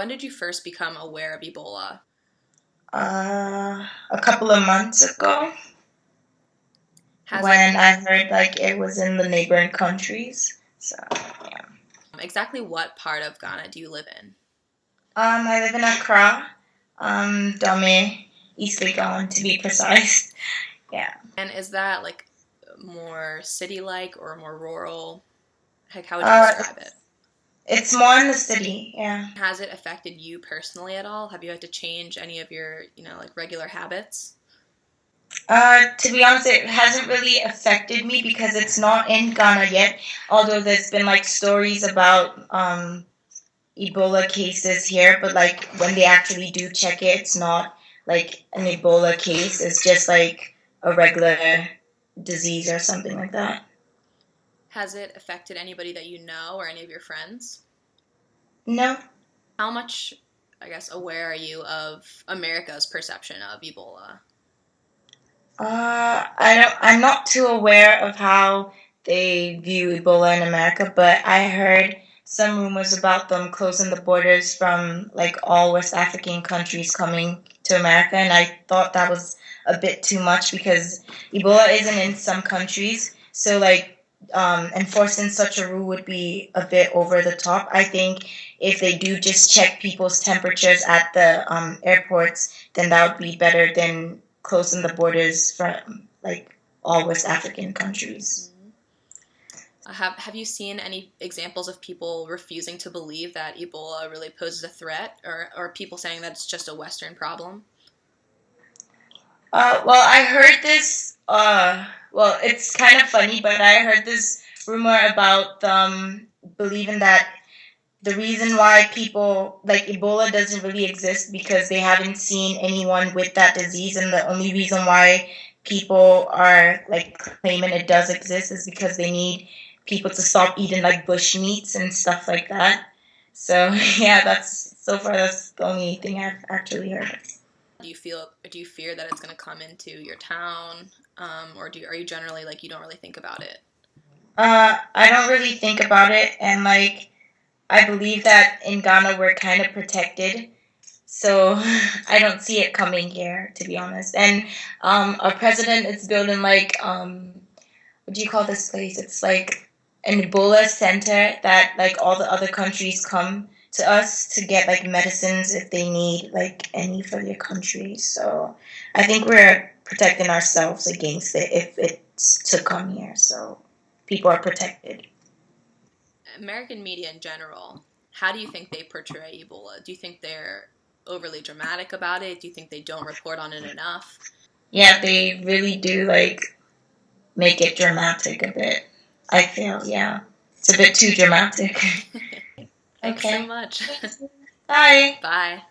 When did you first become aware of Ebola? A couple of months ago, Has when I heard like it was in the neighboring countries. So yeah. Exactly what part of Ghana do you live in? I live in Accra, Dome, East Legon to be precise. Yeah. And is that like more city-like or more rural? Like, how would you describe it? It's more in the city, yeah. Has it affected you personally at all? Have you had to change any of your, like regular habits? To be honest, it hasn't really affected me because it's not in Ghana yet. Although there's been like stories about Ebola cases here, but like when they actually do check it, it's not like an Ebola case. It's just like a regular disease or something like that. Has it affected anybody that you know or any of your friends? No. How much, I guess, aware are you of America's perception of Ebola? I'm not too aware of how they view Ebola in America, but I heard some rumors about them closing the borders from like all West African countries coming to America, and I thought that was a bit too much because Ebola isn't in some countries, so like enforcing such a rule would be a bit over the top. I think if they do just check people's temperatures at the airports, then that would be better than closing the borders from like all West African countries. Have you seen any examples of people refusing to believe that Ebola really poses a threat, or people saying that it's just a Western problem? Well, I heard this. Well, it's kind of funny, but I heard this rumor about believing that the reason why people like Ebola doesn't really exist because they haven't seen anyone with that disease, and the only reason why people are like claiming it does exist is because they need people to stop eating like bush meats and stuff like that. So yeah, that's so far that's the only thing I've actually heard. Do you fear that it's going to come into your town, or are you generally like you don't really think about it? I don't really think about it, and like I believe that in Ghana we're kind of protected, so I don't see it coming here, to be honest. And our president is building like what do you call this place? It's like an Ebola center that like all the other countries come to us to get like medicines if they need like any for their country. So I think we're protecting ourselves against it if it's to come here. So people are protected. American media in general, how do you think they portray Ebola? Do you think they're overly dramatic about it? Do you think they don't report on it enough? Yeah, they really do like make it dramatic a bit. I feel, yeah. It's a bit too dramatic. Thanks so much. Bye. Bye.